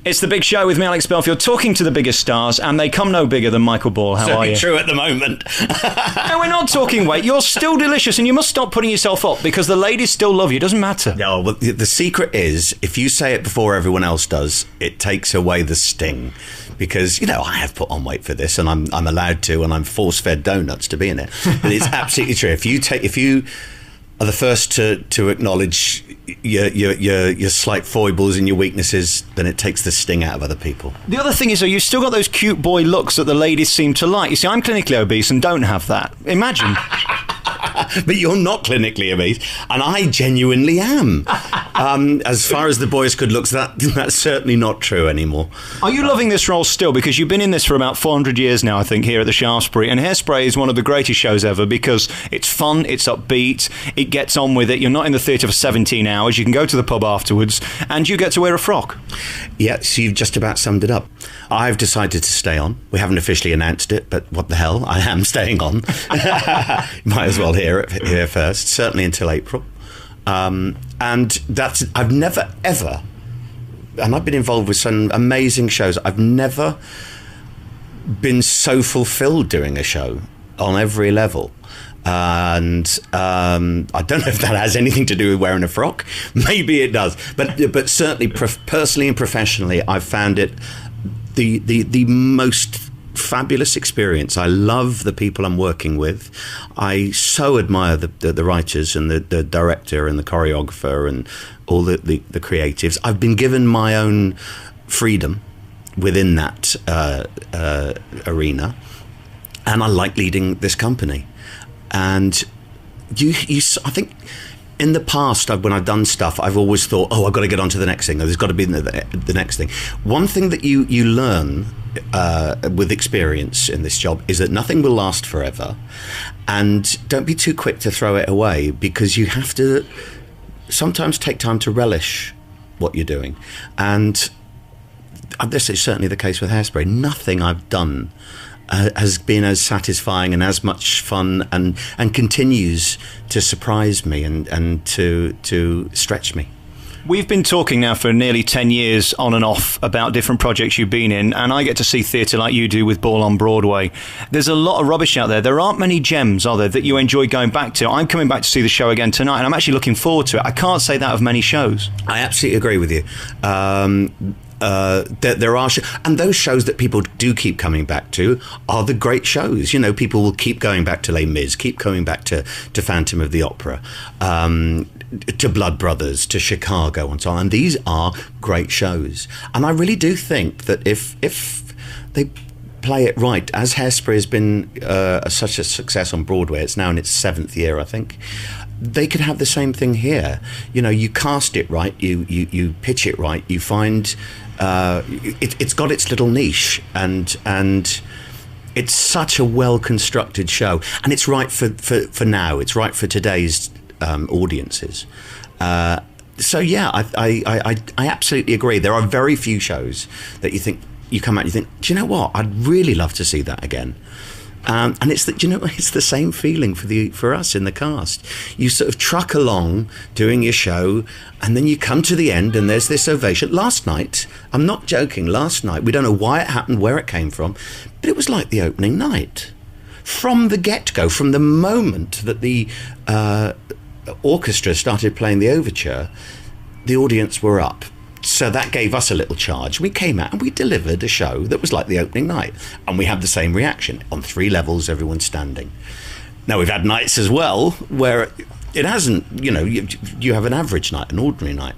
It's The Big Show with me, Alex Belfield, talking to the biggest stars, and they come no bigger than Michael Ball. How are you? True at the moment. No, we're not talking weight. You're still delicious, and you must stop putting yourself up because the ladies still love you. It doesn't matter. No, well, the secret is if you say it before everyone else does, it takes away the sting. Because, you know, I have put on weight for this, and I'm allowed to, and I'm force-fed donuts to be in it. But it's absolutely true. If you are the first to acknowledge your slight foibles and your weaknesses, then it takes the sting out of other people. The other thing is, though, you've still got those cute boy looks that the ladies seem to like. You see, I'm clinically obese and don't have that. Imagine. But you're not clinically obese, and I genuinely am. As far as the boys' good looks, that's certainly not true anymore. Are you loving this role still? Because you've been in this for about 400 years now, I think, here at the Shaftesbury, and Hairspray is one of the greatest shows ever because it's fun, it's upbeat, it gets on with it. You're not in the theatre for 17 hours. You can go to the pub afterwards, and you get to wear a frock. Yeah, so you've just about summed it up. I've decided to stay on. We haven't officially announced it, but what the hell? I am staying on. Might as well hear it here first, certainly until April. And I've never, ever, and I've been involved with some amazing shows, I've never been so fulfilled doing a show on every level. And I don't know if that has anything to do with wearing a frock. Maybe it does. But certainly, personally and professionally, I've found it the most fabulous experience. I love the people I'm working with. I so admire the writers and the director and the choreographer and all the creatives. I've been given my own freedom within that arena, and I like leading this company. And I think in the past, when I've done stuff, I've always thought, oh, I've got to get on to the next thing. There's got to be the next thing. One thing that you learn with experience in this job is that nothing will last forever. And don't be too quick to throw it away, because you have to sometimes take time to relish what you're doing. And this is certainly the case with Hairspray. Nothing I've done has been as satisfying and as much fun and continues to surprise me and to stretch me. We've been talking now for nearly 10 years on and off about different projects you've been in, and I get to see theatre like you do with Ball on Broadway. There's a lot of rubbish out there. There aren't many gems, are there, that you enjoy going back to? I'm coming back to see the show again tonight, and I'm actually looking forward to it. I can't say that of many shows. I absolutely agree with you. There are and those shows that people do keep coming back to are the great shows. You know, people will keep going back to Les Mis, keep coming back to Phantom of the Opera, to Blood Brothers, to Chicago, and so on. And these are great shows. And I really do think that if they play it right, as Hairspray has been such a success on Broadway, it's now in its 7th year, I think. They could have the same thing here. You know, you cast it right, you pitch it right, you find it's got its little niche, and it's such a well-constructed show, and it's right for now. It's right for today's audiences. So yeah, I absolutely agree. There are very few shows that you come out and you think, do you know what? I'd really love to see that again. And it's it's the same feeling for us in the cast. You sort of truck along doing your show, and then you come to the end, and there's this ovation. Last night, I'm not joking. Last night, we don't know why it happened, where it came from, but it was like the opening night, from the get-go, from the moment that the orchestra started playing the overture. The audience were up. So that gave us a little charge. We came out and we delivered a show that was like the opening night. And we had the same reaction. On 3 levels, everyone's standing. Now, we've had nights as well where it hasn't, you have an average night, an ordinary night.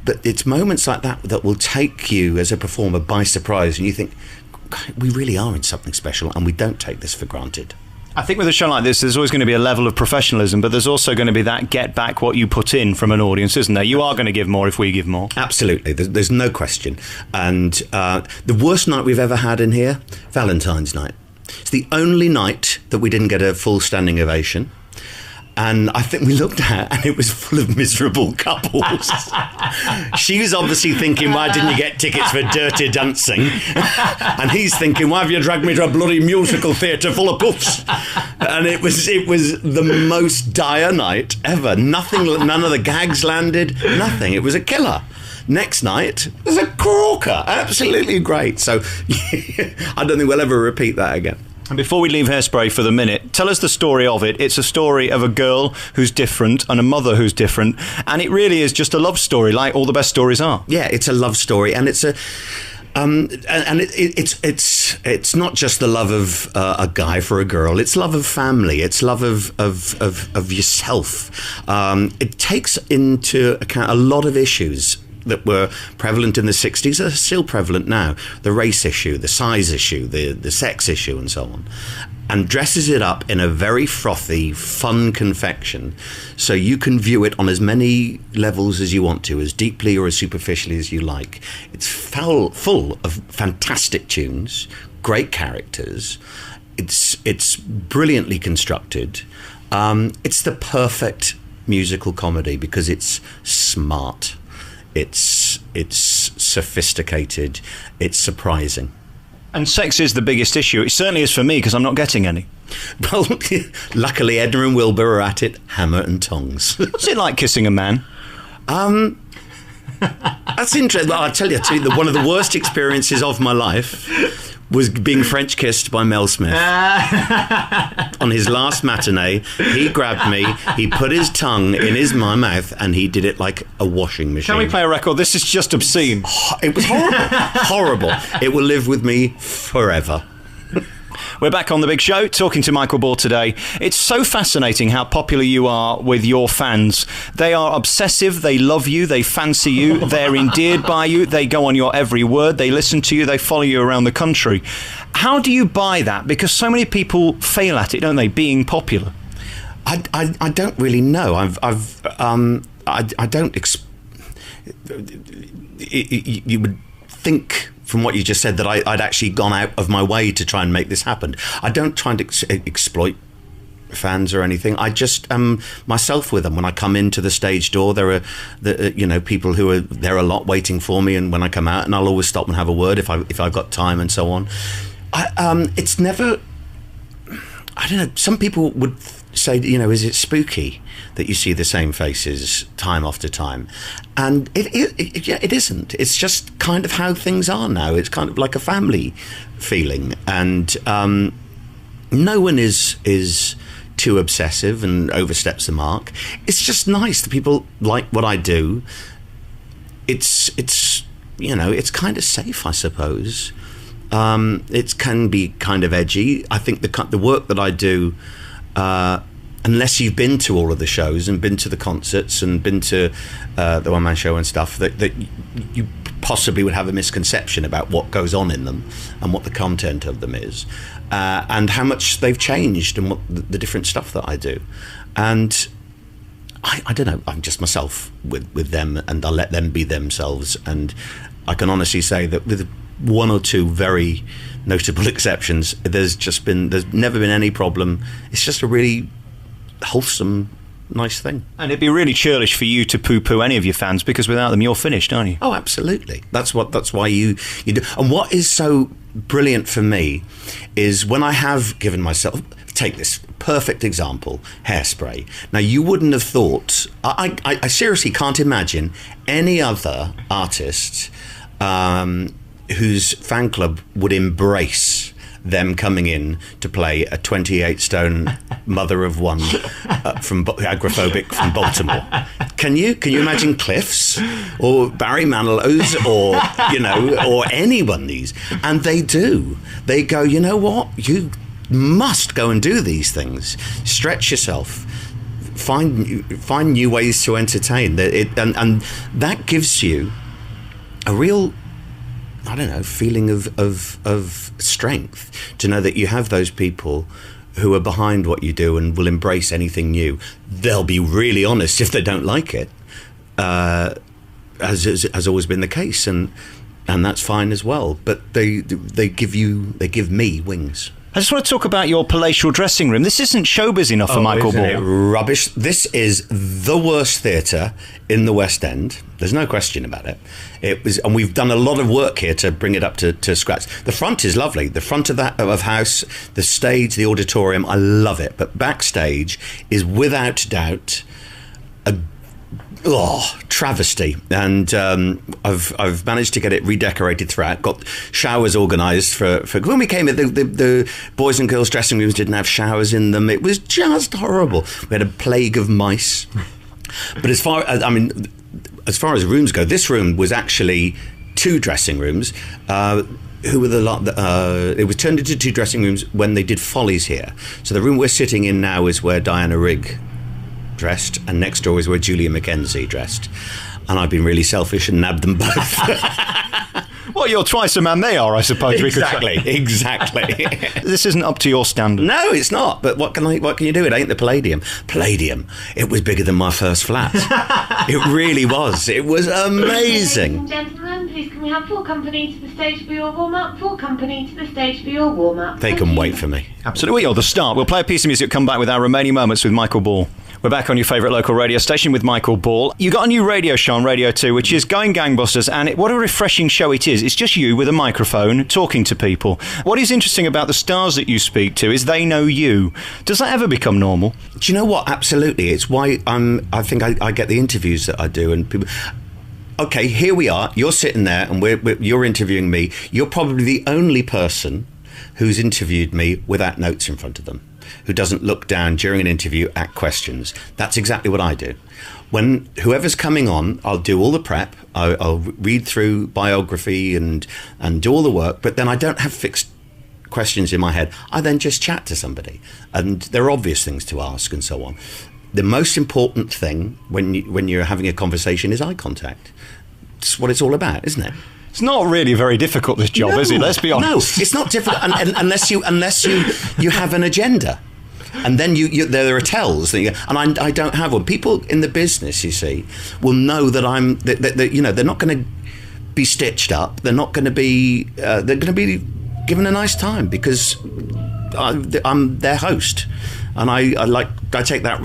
But it's moments like that will take you as a performer by surprise. And you think, we really are in something special, and we don't take this for granted. I think with a show like this, there's always going to be a level of professionalism, but there's also going to be that get back what you put in from an audience, isn't there? You are going to give more if we give more. Absolutely. There's no question. And the worst night we've ever had in here, Valentine's night. It's the only night that we didn't get a full standing ovation. And I think we looked at it and it was full of miserable couples. She was obviously thinking, why didn't you get tickets for Dirty Dancing? And he's thinking, why have you dragged me to a bloody musical theatre full of puffs? And it was the most dire night ever. None of the gags landed, nothing. It was a killer. Next night, there's a corker. Absolutely great. So I don't think we'll ever repeat that again. And before we leave Hairspray for the minute, tell us the story of it. It's a story of a girl who's different and a mother who's different, and it really is just a love story, like all the best stories are. Yeah, it's a love story, and it's a it's not just the love of a guy for a girl. It's love of family. It's love of yourself. It takes into account a lot of issues that were prevalent in the 60s are still prevalent now. The race issue, the size issue, the sex issue, and so on. And dresses it up in a very frothy, fun confection, so you can view it on as many levels as you want to, as deeply or as superficially as you like. It's full of fantastic tunes, great characters. It's brilliantly constructed. It's the perfect musical comedy because it's smart. It's sophisticated. It's surprising. And sex is the biggest issue. It certainly is for me because I'm not getting any. Well, luckily Edna and Wilbur are at it, hammer and tongs. What's it like kissing a man? That's interesting. Well, I'll tell you, one of the worst experiences of my life was being French kissed by Mel Smith. On his last matinee, he grabbed me, he put his tongue in my mouth, and he did it like a washing machine. Can we play a record? This is just obscene. It was horrible. Horrible. It will live with me forever. We're back on The Big Show, talking to Michael Ball today. It's so fascinating how popular you are with your fans. They are obsessive, they love you, they fancy you, they're endeared by you, they go on your every word, they listen to you, they follow you around the country. How do you buy that? Because so many people fail at it, don't they, being popular? I don't really know. I don't... You would think from what you just said that I'd actually gone out of my way to try and make this happen. I don't try and exploit fans or anything. I just am myself with them. When I come into the stage door, there are people who are there a lot waiting for me, and when I come out, and I'll always stop and have a word if I've got time and so on. It's never... I don't know. Some people would say, is it spooky that you see the same faces time after time? And it isn't. It's just kind of how things are now. It's kind of like a family feeling, and no one is too obsessive and oversteps the mark. It's just nice that people like what I do. It's kind of safe, I suppose. It can be kind of edgy. I think the work that I do, unless you've been to all of the shows and been to the concerts and been to the one-man show and stuff, that you possibly would have a misconception about what goes on in them and what the content of them is, and how much they've changed and what the different stuff that I do. And I don't know, I'm just myself with them, and I'll let them be themselves. And I can honestly say that with one or two very notable exceptions, there's never been any problem. It's just a really wholesome, nice thing. And it'd be really churlish for you to poo-poo any of your fans, because without them you're finished, aren't you? Oh, absolutely. That's why you do. And what is so brilliant for me is when I have given myself, take this perfect example, Hairspray. Now, you wouldn't have thought, I seriously can't imagine any other artist whose fan club would embrace them coming in to play a 28-stone mother of one from agoraphobic from Baltimore. Can you imagine Cliff's or Barry Manilow's or anyone these? And they do. They go, you know what? You must go and do these things. Stretch yourself. Find new ways to entertain. And that gives you a real, I don't know, feeling of strength to know that you have those people who are behind what you do and will embrace anything new. They'll be really honest if they don't like it, as has always been the case, and that's fine as well. But they give me wings. I just want to talk about your palatial dressing room. This isn't showbiz enough for Michael Ball. Isn't it rubbish? This is the worst theatre in the West End. There's no question about it. It was, and we've done a lot of work here to bring it up to scratch. The front is lovely. The front of house, the stage, the auditorium, I love it. But Backstage is without doubt travesty. And I've managed to get it redecorated throughout. Got showers organised for when we came in. The boys and girls dressing rooms didn't have showers in them. It was just horrible. We had a plague of mice. But as far as rooms go, this room was actually 2 dressing rooms. Who were the lot? It was turned into 2 dressing rooms when they did Follies here. So the room we're sitting in now is where Diana Rigg dressed, and next door is where Julia Mackenzie dressed. And I've been really selfish and nabbed them both. Well, you're twice a man they are, I suppose. Exactly. This isn't up to your standard. No, it's not. But what can you do? It ain't the Palladium. Palladium. It was bigger than my first flat. It really was. It was amazing. Ladies and gentlemen, please can we have full company to the stage for your warm-up? Full company to the stage for your warm-up. They can wait for me. Absolutely. Well, the start. We'll play a piece of music, come back with our remaining moments with Michael Ball. We're back on your favourite local radio station with Michael Ball. You got a new radio show on Radio 2, which is going gangbusters, and what a refreshing show it is. It's just you with a microphone talking to people. What is interesting about the stars that you speak to is they know you. Does that ever become normal? Do you know what? Absolutely. It's why I think I get the interviews that I do, and people... Okay, here we are. You're sitting there, and you're interviewing me. You're probably the only person who's interviewed me without notes in front of them, who doesn't look down during an interview at questions. That's exactly what I do. When whoever's coming on, I'll do all the prep. I'll read through biography and do all the work, but then I don't have fixed questions in my head. I then just chat to somebody, and there are obvious things to ask and so on. The most important thing when you're having a conversation is eye contact. It's what it's all about, isn't it? It's not really very difficult, this job, is it? Let's be honest. No, it's not difficult unless you have an agenda. And then there are tells that I don't have one. People in the business, you see, will know that they're not going to be stitched up. They're not going to be. They're going to be given a nice time because I'm their host, and I take that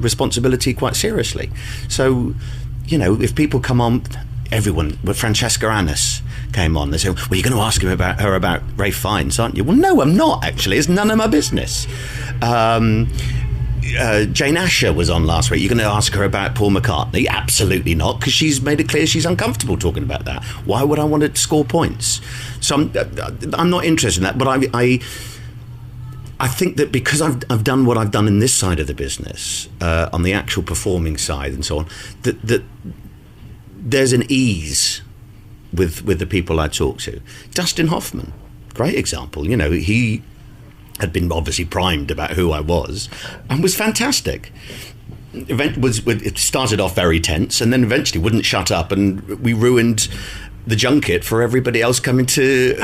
responsibility quite seriously. So, if people come on. Everyone, but Francesca Annis came on. They said, well, you're going to ask her about Ralph Fiennes, aren't you? Well, no, I'm not, actually. It's none of my business. Jane Asher was on last week. You're going to ask her about Paul McCartney? Absolutely not, because she's made it clear she's uncomfortable talking about that. Why would I want to score points? So I'm not interested in that, but I think that because I've done what I've done in this side of the business, on the actual performing side and so on, that there's an ease with the people I talk to. Dustin Hoffman, great example. He had been obviously primed about who I was and was fantastic. It started off very tense and then eventually wouldn't shut up, and we ruined the junket for everybody else coming to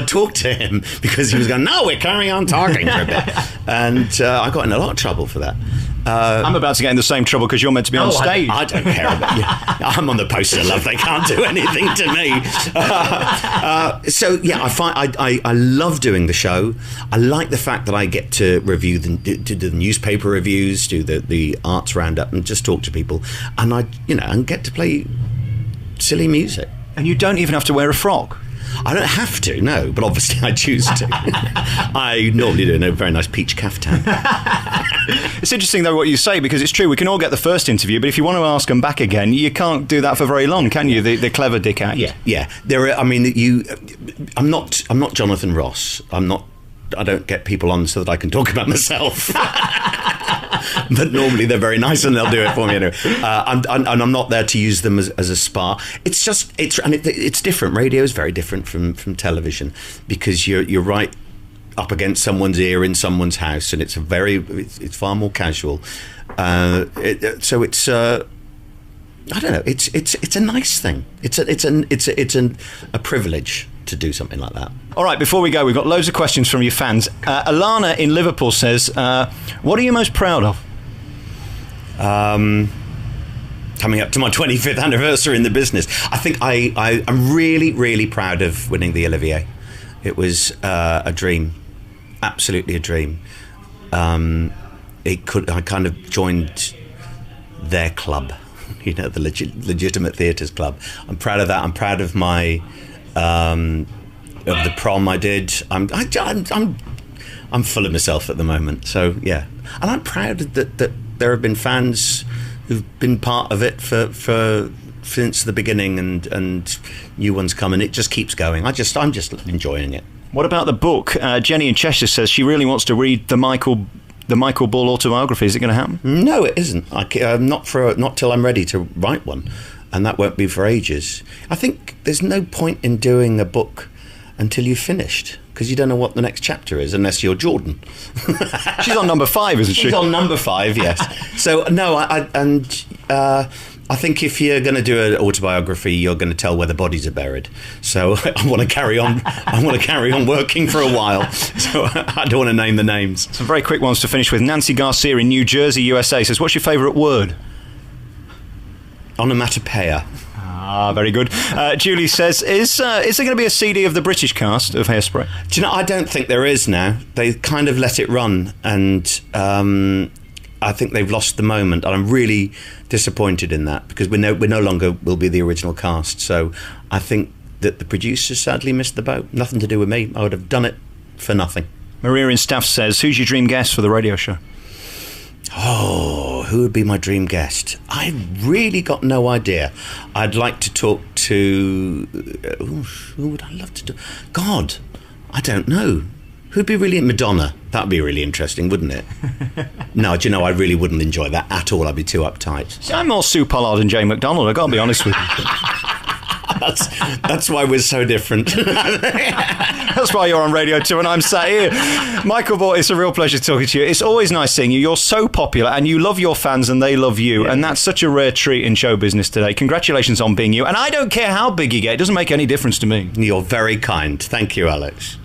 talk to him because he was going, no, we're carrying on talking for a bit. And I got in a lot of trouble for that. I'm about to get in the same trouble because you're meant to be on stage. I don't care about you. I'm on the poster, love. They can't do anything to me. So yeah, I love doing the show. I like the fact that I get to review do the newspaper reviews, do the arts roundup, and just talk to people, and and get to play silly music. And you don't even have to wear a frock. I don't have to, no, but obviously I choose to. I normally do a very nice peach caftan. It's interesting, though, what you say, because it's true. We can all get the first interview, but if you want to ask them back again, you can't do that for very long, can you? The clever dick act. Yeah. I'm not Jonathan Ross. I don't get people on so that I can talk about myself. But normally they're very nice and they'll do it for me anyway. And I'm not there to use them as a spar. It's just it's different. Radio is very different from television because you're right up against someone's ear in someone's house, and it's far more casual. So it's I don't know. It's a nice thing. It's a privilege to do something like that. All right, before we go, we've got loads of questions from your fans. Alana in Liverpool says, what are you most proud of? Coming up to my 25th anniversary in the business, I think I'm really, really proud of winning the Olivier. It was a dream, absolutely a dream. I kind of joined their club, the legitimate theatres club. I'm proud of that. I'm proud of my of the prom I did. I'm full of myself at the moment. So yeah, and I'm proud that there have been fans who've been part of it for since the beginning, and new ones come, and it just keeps going. I'm just enjoying it. What about the book? Jenny in Cheshire says she really wants to read the Michael Ball autobiography. Is it going to happen? No, it isn't. Not till I'm ready to write one, and that won't be for ages. I think there's no point in doing a book until you've finished, because you don't know what the next chapter is unless you're Jordan. She's on number 5, isn't she? She's on number 5, yes. So no, I think if you're going to do an autobiography, you're going to tell where the bodies are buried. So I want to carry on. I want to carry on working for a while. So I don't want to name the names. Some very quick ones to finish with. Nancy Garcia in New Jersey, USA says, "What's your favourite word?" Onomatopoeia. Ah, very good. Julie says, is there going to be a CD of the British cast of Hairspray? Do you know, I don't think there is now. They kind of let it run, and I think they've lost the moment, and I'm really disappointed in that, because we no longer will be the original cast. So I think that the producers sadly missed the boat. Nothing to do with me. I would have done it for nothing. Maria in Staff says, who's your dream guest for the radio show? Oh, who would be my dream guest? I've really got no idea. I'd like to talk to... who would I love to do? God, I don't know. Who'd be really... Madonna. That'd be really interesting, wouldn't it? No, do you know, I really wouldn't enjoy that at all. I'd be too uptight. See, I'm more Sue Pollard and Jane McDonald, I've got to be honest with you. That's why we're so different. That's why you're on Radio 2 and I'm sat here. Michael Ball, it's a real pleasure talking to you. It's always nice seeing you. You're so popular and you love your fans and they love you. Yeah. And that's such a rare treat in show business today. Congratulations on being you. And I don't care how big you get. It doesn't make any difference to me. You're very kind. Thank you, Alex.